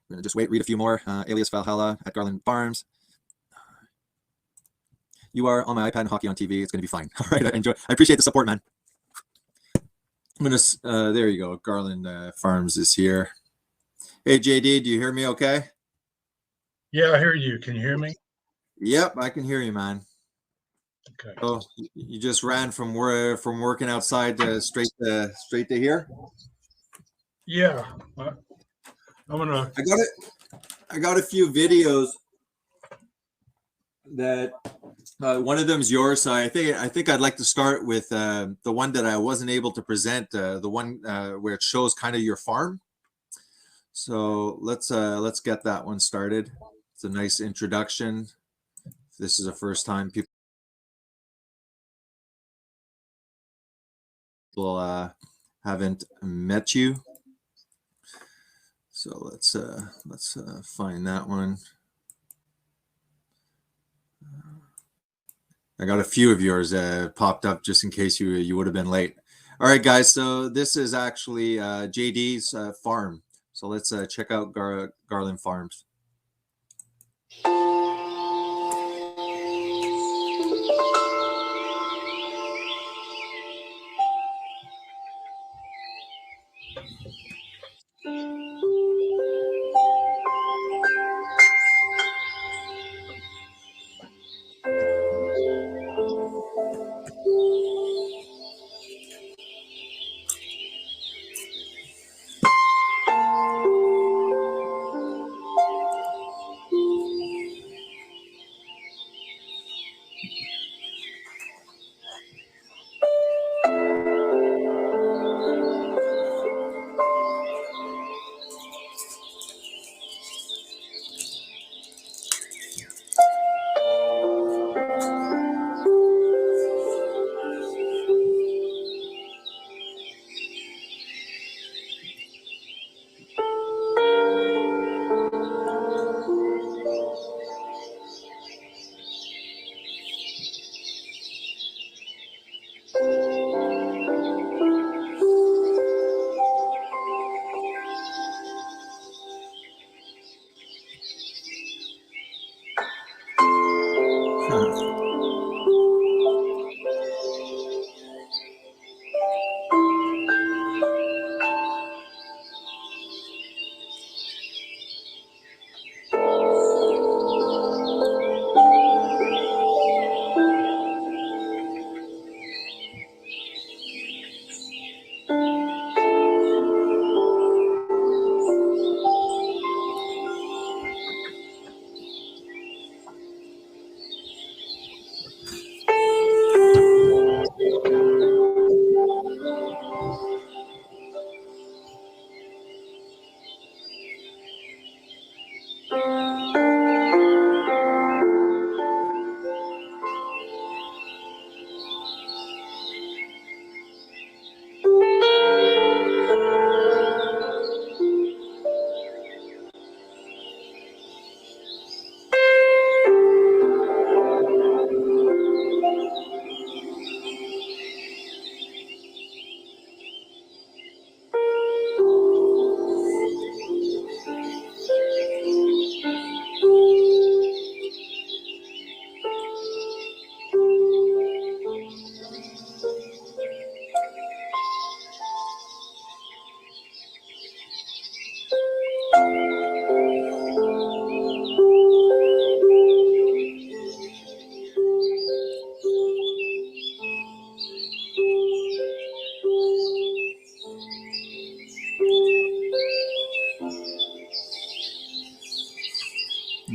We're going to just read a few more. Alias Valhalla at Garland Farms. You are on my iPad and hockey on TV. It's going to be fine. All right, I appreciate the support, man. I'm going to, there you go. Garland Farms is here. Hey, JD, do you hear me okay? Yeah, I hear you. Can you hear me? Yep, I can hear you, man. Okay. So you just ran from working outside straight to here? Yeah. I'm gonna. I got a few videos that one of them is yours. So I think I'd like to start with the one that I wasn't able to present, the one where it shows kind of your farm. So let's get that one started. It's a nice introduction. This is the first time people haven't met you. So let's find that one. I got a few of yours popped up just in case you would have been late. All right, guys. So this is actually JD's farm. So let's check out Garland Farms.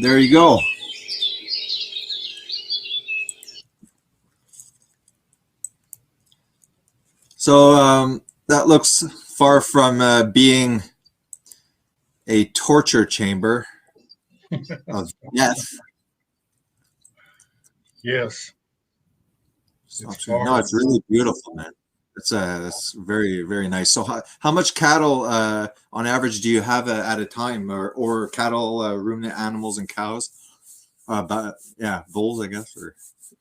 There you go. So that looks far from being a torture chamber of death. Yes. No, it's really beautiful, man. It's very, very nice. So how much cattle on average do you have at a time, or cattle, ruminant animals and cows? But yeah, bulls, I guess. Or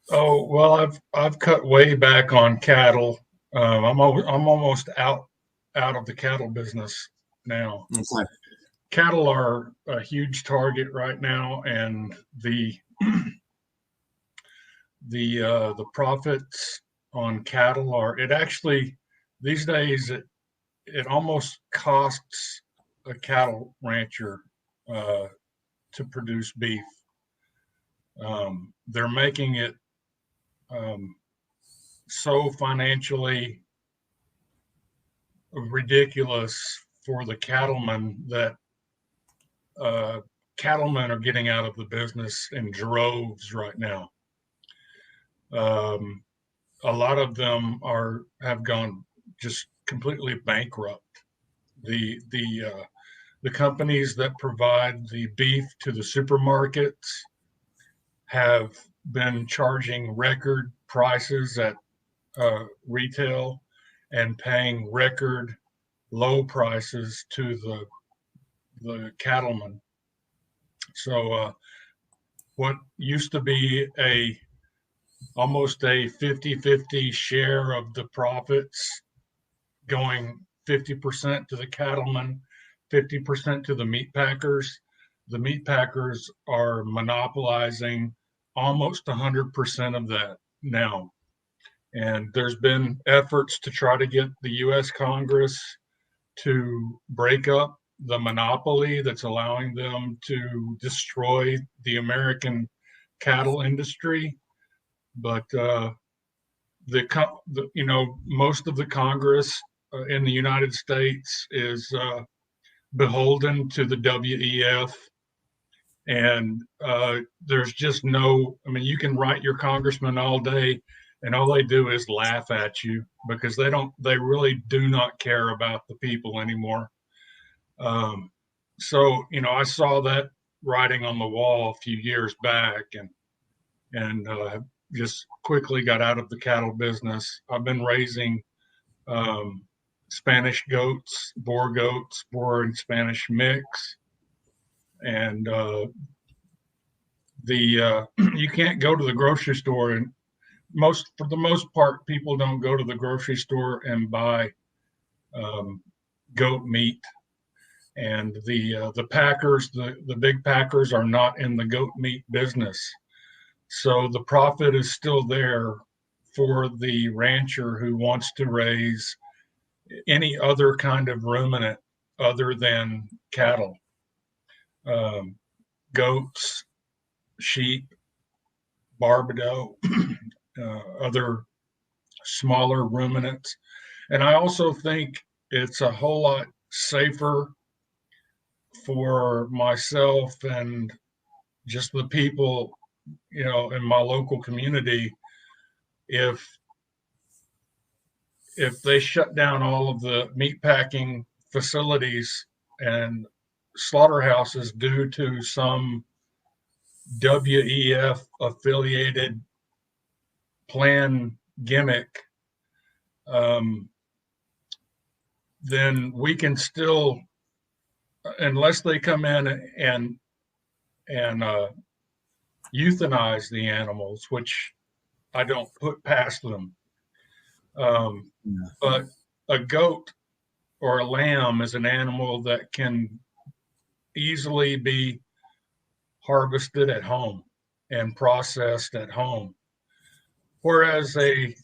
Oh well, I've cut way back on cattle. I'm almost out of the cattle business now. okay. cattle are a huge target right now, and the profits on cattle are, it actually these days it almost costs a cattle rancher to produce beef. They're making it so financially ridiculous for the cattlemen that cattlemen are getting out of the business in droves right now. A lot of them have gone just completely bankrupt. The companies that provide the beef to the supermarkets have been charging record prices at retail and paying record low prices to the cattlemen. So what used to be almost a 50-50 share of the profits going 50% to the cattlemen, 50% to the meat packers. The meat packers are monopolizing almost 100% of that now. And there's been efforts to try to get the US Congress to break up the monopoly that's allowing them to destroy the cattle industry. But most of the Congress in the United States is beholden to the WEF, and there's just no. I mean, you can write your congressman all day, and all they do is laugh at you because they really do not care about the people anymore. So I saw that writing on the wall a few years back, and just quickly got out of the cattle business. I've been raising Spanish goats, boar and Spanish mix, and you can't go to the grocery store, and for the most part, people don't go to the grocery store and buy goat meat. And the packers, the big packers, are not in the goat meat business. So the profit is still there for the rancher who wants to raise any other kind of ruminant other than cattle, goats, sheep, barbadoe, other smaller ruminants. And I also think it's a whole lot safer for myself and just the people in my local community if they shut down all of the meatpacking facilities and slaughterhouses due to some WEF affiliated plan gimmick, then we can still, unless they come in and euthanize the animals, which I don't put past them. But a goat or a lamb is an animal that can easily be harvested at home and processed at home. Whereas a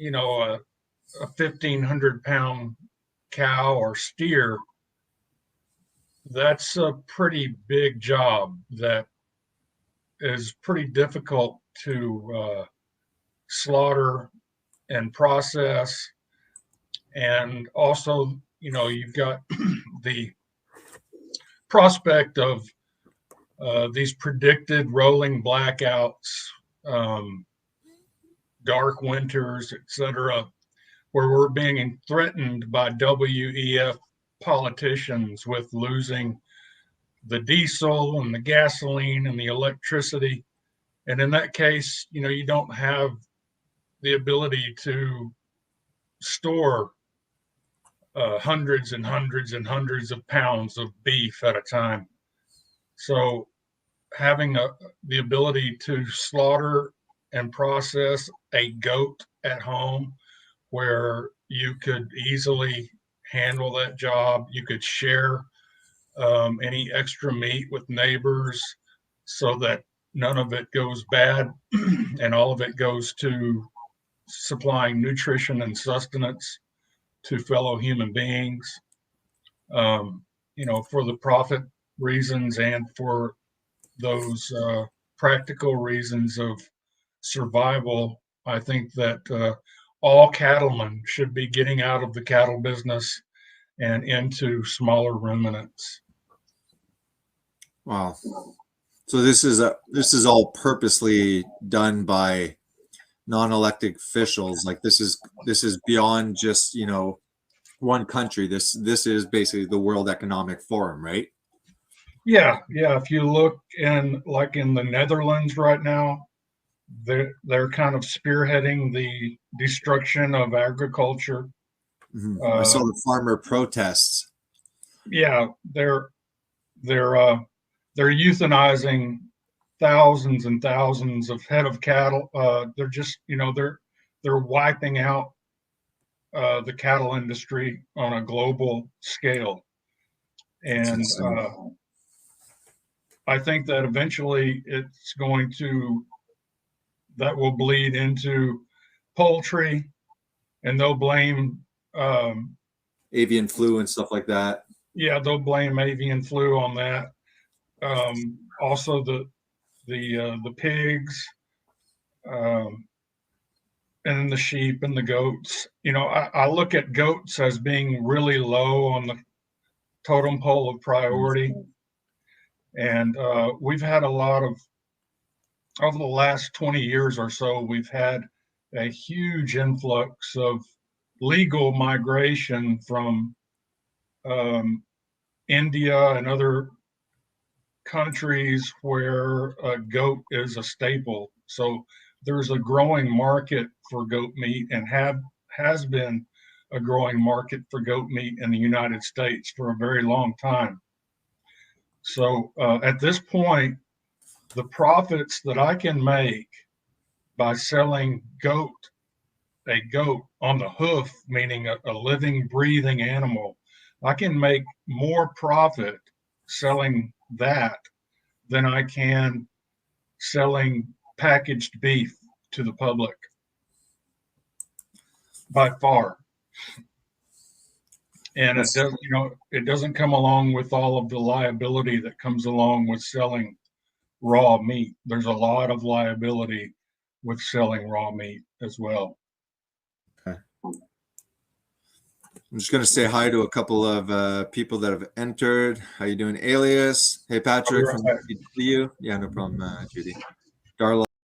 1,500-pound cow or steer, that's a pretty big job that is pretty difficult to slaughter and process. And also, you've got the prospect of these predicted rolling blackouts, dark winters, etc., where we're being threatened by WEF politicians with losing the diesel and the gasoline and the electricity. And in that case, you don't have the ability to store hundreds and hundreds and hundreds of pounds of beef at a time. So having the ability to slaughter and process a goat at home where you could easily handle that job, you could share any extra meat with neighbors so that none of it goes bad and all of it goes to supplying nutrition and sustenance to fellow human beings, for the profit reasons and for those practical reasons of survival. I think that all cattlemen should be getting out of the cattle business and into smaller ruminants. Wow. So this is all purposely done by non-elected officials. Like this is beyond just, one country. This is basically the World Economic Forum, right? Yeah. If you look in the Netherlands right now, they're kind of spearheading the destruction of agriculture. I saw the farmer protests. Yeah, they're euthanizing thousands and thousands of head of cattle. They're just they're wiping out the cattle industry on a global scale, and I think that eventually that will bleed into poultry, and they'll blame avian flu and stuff like that. Yeah, they'll blame avian flu on that. Also, the pigs, and then the sheep and the goats. I look at goats as being really low on the totem pole of priority, and we've had a lot of over the last 20 years or so. We've had a huge influx of legal migration from India and other countries where a goat is a staple. So there's a growing market for goat meat and has been a growing market for goat meat in the United States for a very long time. So at this point, the profits that I can make by selling a goat on the hoof, meaning a living, breathing animal, I can make more profit selling that than I can selling packaged beef to the public, by far. And it doesn't come along with all of the liability that comes along with selling raw meat. There's a lot of liability with selling raw meat as well. Okay. I'm just going to say hi to a couple of people that have entered. How you doing, Alias? Hey, Patrick from you. Yeah, no problem, Judy. Darla.